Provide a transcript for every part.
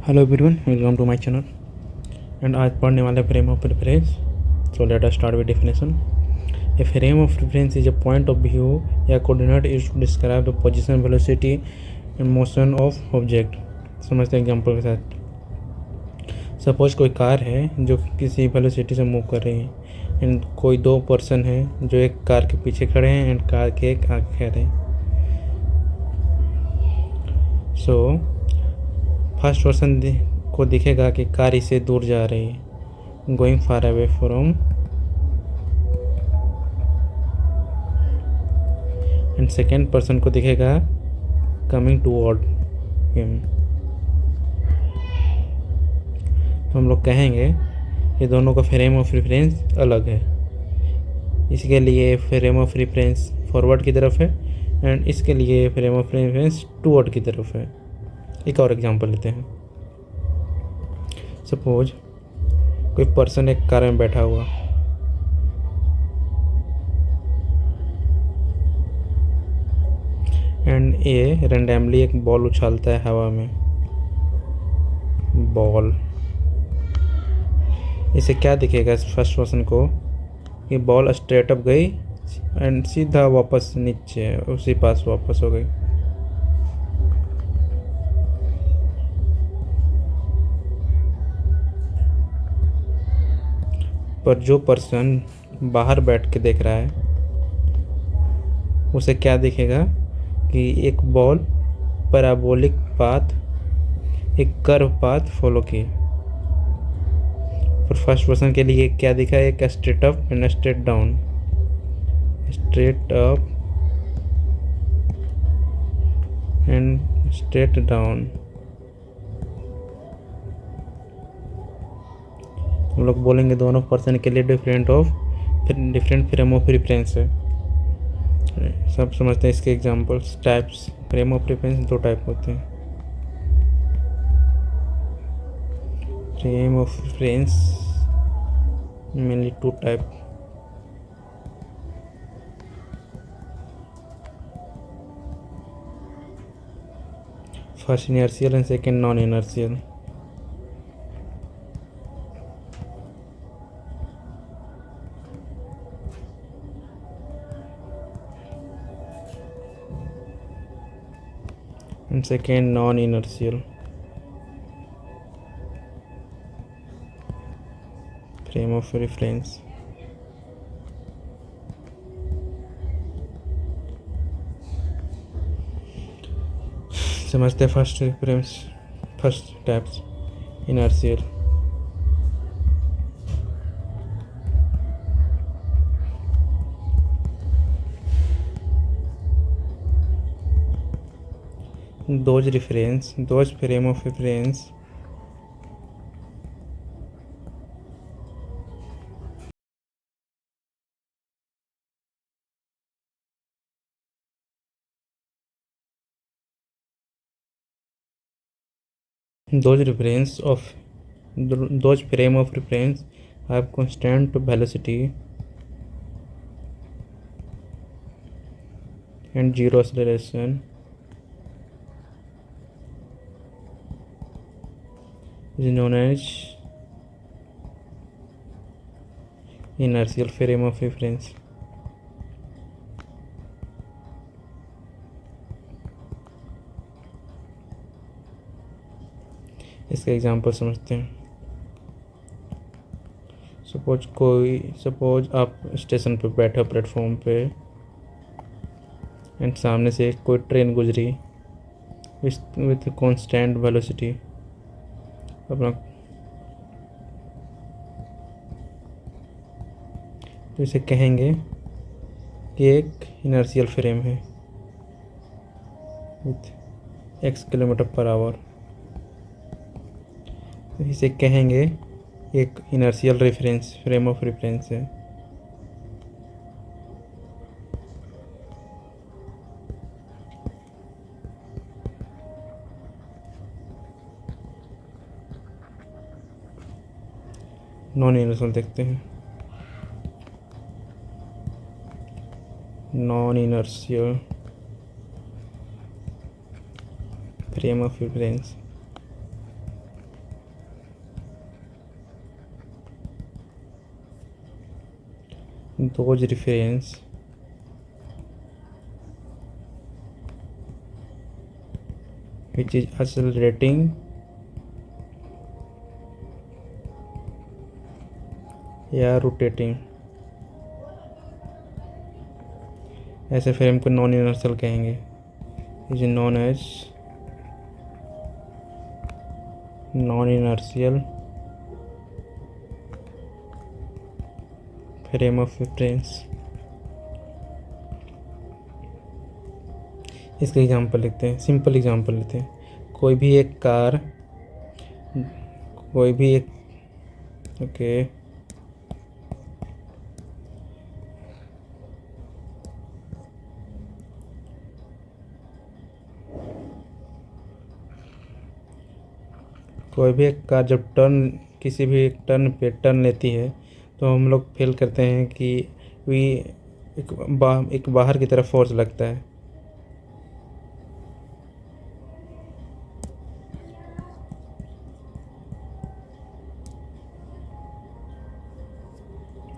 Hello everyone, welcome to my channel. And आज पढ़ने वाले frame of reference. So let us start with definition. A frame of reference is a point of view या coordinate used to describe the position, velocity and motion of object. समझते हैं example के साथ। Suppose कोई car है जो किसी velocity से मूव कर रही है एंड कोई दो पर्सन है जो एक कार के पीछे खड़े हैं एंड कार के एक आगे खड़े हैं। सो फर्स्ट पर्सन को दिखेगा कि कार इससे दूर जा रही है, going far away from, and second person को दिखेगा कमिंग टूवर्ड हिम। तो हम लोग कहेंगे कि दोनों का फ्रेम ऑफ रेफरेंस अलग है। इसके लिए फ्रेम ऑफ रेफरेंस फॉरवर्ड की तरफ है एंड इसके लिए फ्रेम ऑफ रेफरेंस टूवर्ड की तरफ है। एक और एग्जांपल लेते हैं। सपोज कोई पर्सन एक कार में बैठा हुआ एंड ये रैंडमली एक बॉल उछालता है हवा में। बॉल, इसे क्या दिखेगा फर्स्ट पर्सन को कि बॉल स्ट्रेट अप गई एंड सीधा वापस नीचे उसी पास वापस हो गई। पर जो पर्सन बाहर बैठ के देख रहा है उसे क्या दिखेगा कि एक बॉल पैराबोलिक पाथ, एक कर्व पाथ फॉलो की। पर फर्स्ट पर्सन के लिए क्या दिखा, एक straight up and straight down, straight up and straight down. हम लोग बोलेंगे दोनों पर्सन के लिए डिफरेंट फ्रेम ऑफ रेफरेंस है। सब समझते हैं इसके examples. Types frame of reference दो टाइप होते हैं। Frame of reference mainly two type. First inertial and second non inertial. and second non-inertial frame of reference। समझते first reference, first types. Inertial, those frame of reference those frame of reference have constant velocity and zero acceleration is known as inertial frame of reference। इसका example समझते हैं। Suppose आप station पे बैठे हो, platform पे, and सामने से कोई ट्रेन गुजरी विथ कांस्टेंट वेलोसिटी अपना। तो इसे कहेंगे कि एक इनर्शियल फ्रेम है विथ x km/h। इसे कहेंगे एक inertial reference, frame of reference है। नॉन इनर्शियल देखते हैं। Non inertial frame of reference those reference which is accelerating या रोटेटिंग, ऐसे फ्रेम को नॉन यूनिवर्सल कहेंगे। Is non as non inertial frame of reference. इसका एग्जांपल लेते हैं, सिंपल एग्जांपल लेते हैं। कोई भी एक कार, कोई भी एक ओके कोई भी एक कार जब टर्न, किसी भी एक टर्न पे टर्न लेती है तो हम लोग फील करते हैं कि वी एक बाहर की तरफ फोर्स लगता है।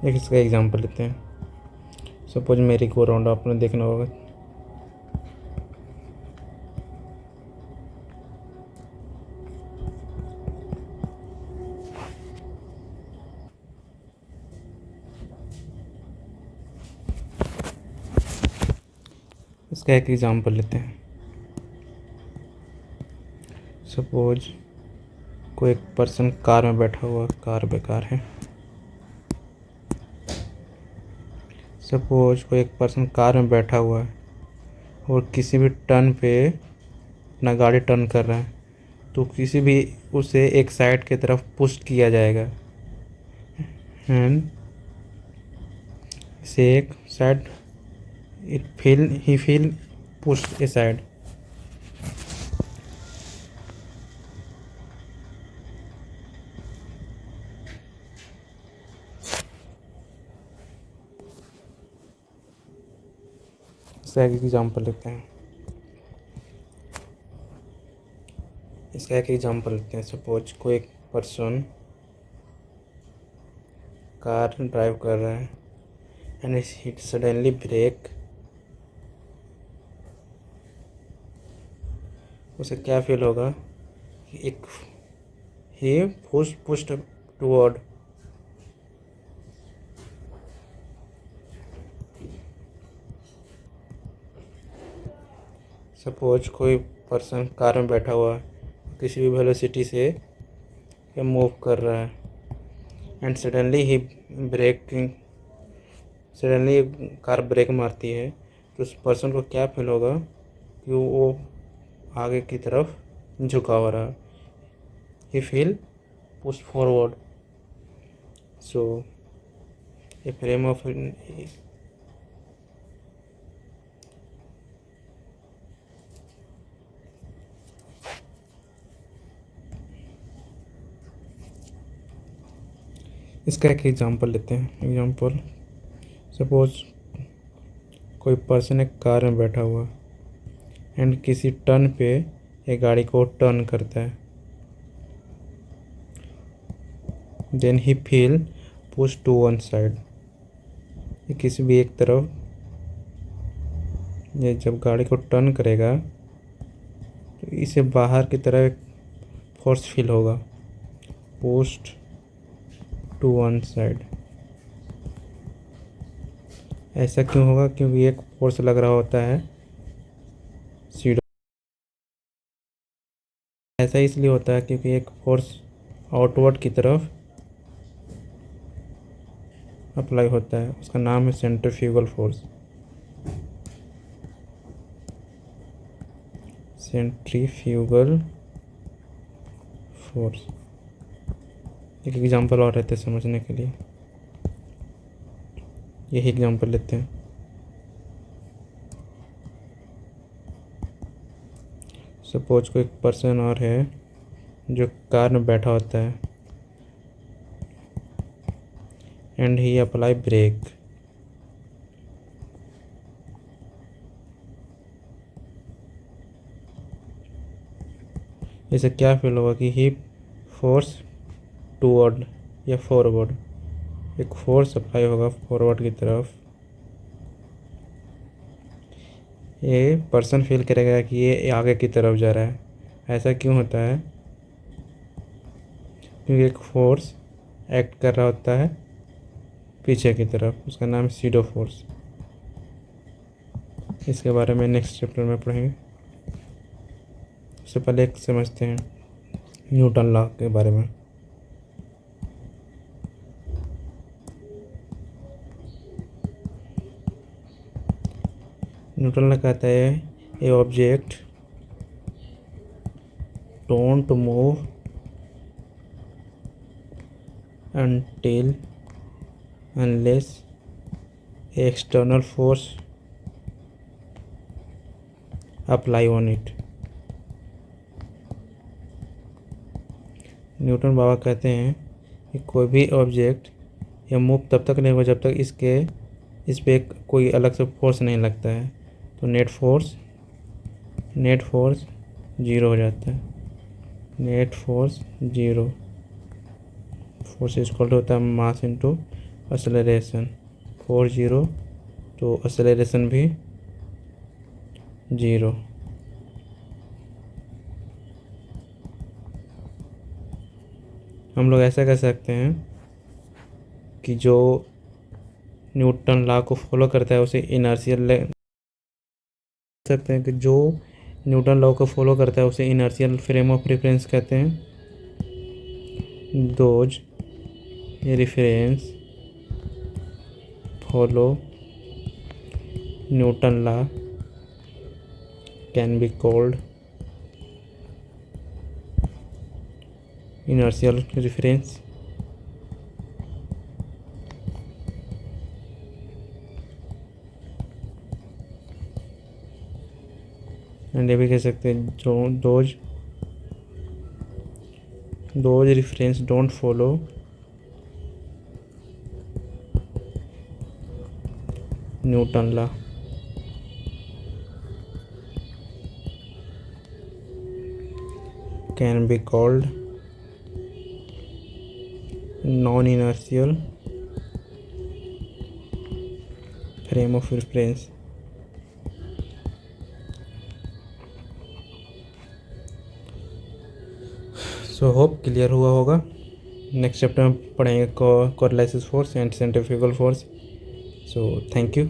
एक इसका एग्जांपल लेते हैं। सपोज मेरी गो राउंड आपने देखना होगा। इसका एक एग्जांपल लेते हैं। सपोज कोई एक पर्सन कार में बैठा हुआ, कार बेकार है। सपोज कोई एक पर्सन कार में बैठा हुआ है और किसी भी टर्न पे अपना गाड़ी टर्न कर रहा है, तो किसी भी उसे एक साइड की तरफ पुश किया जाएगा एंड से एक साइड ही फील पुश ए साइड। इसका एक एग्जांपल लेते हैं। सपोज कोई एक पर्सन कार ड्राइव कर रहा है एंड हिट सडनली ब्रेक। उसे क्या फील होगा कि एक ही पुश्ड टुवर्ड। सपोज कोई पर्सन कार में बैठा हुआ किसी भी वेलोसिटी से मूव कर रहा है एंड सडनली कार ब्रेक मारती है, तो उस पर्सन को क्या फील होगा कि वो आगे की तरफ झुका हो रहा, he feel push forward. So a frame of इसका एक एग्जांपल लेते हैं। सपोज कोई पर्सन एक कार में बैठा हुआ एंड किसी टर्न पे एक गाड़ी को टर्न करता है, देन ही feel push to one side. ये किसी भी एक तरफ, ये जब गाड़ी को टर्न करेगा तो इसे बाहर की तरफ एक फोर्स फील होगा, पुश्ड टू वन साइड। ऐसा क्यों होगा? क्योंकि एक फोर्स लग रहा होता है सीढ़ी। ऐसा इसलिए होता है क्योंकि एक फोर्स आउटवर्ड की तरफ अप्लाई होता है, उसका नाम है सेंट्रीफ्यूगल फोर्स। Centrifugal force. एक एग्जांपल और रहते हैं समझने के लिए, यही एग्जांपल लेते हैं। सपोज कोई पर्सन और है जो कार में बैठा होता है एंड ही अप्लाई ब्रेक। इसे क्या फील होगा कि ही फोर्स टूवर्ड या फॉरवर्ड, एक फोर्स अप्लाई होगा फॉरवर्ड की तरफ, ये पर्सन फील करेगा कि ये आगे की तरफ जा रहा है। ऐसा क्यों होता है? क्योंकि एक फोर्स एक्ट कर रहा होता है पीछे की तरफ, उसका नाम सीडो फोर्स। इसके बारे में नेक्स्ट चैप्टर में पढ़ेंगे। उससे पहले एक समझते हैं न्यूटन लॉ के बारे में। न्यूटन लॉ कहता है a object don't move until unless external force apply on it। Newton बाबा कहते हैं कि कोई भी ऑब्जेक्ट या मूव तब तक नहीं होगा जब तक इस पे कोई अलग से फोर्स नहीं लगता है। तो नेट फोर्स जीरो हो जाता है। Net force zero, force equal होता है mass into acceleration. Force zero तो एक्सेलरेशन भी जीरो। हम लोग ऐसा कर सकते हैं कि जो न्यूटन लॉ को फॉलो करता है उसे इनर्शियल फ्रेम ऑफ रेफरेंस कहते हैं। Those reference follow Newton law can be called inertial reference। And ये भी कह सकते हैं जो those reference don't follow Newton law. Can be called non inertial frame of reference. So hope clear हुआ होगा। नेक्स्ट चैप्टर में पढ़ेंगे Coriolis force and centrifugal force. So thank you.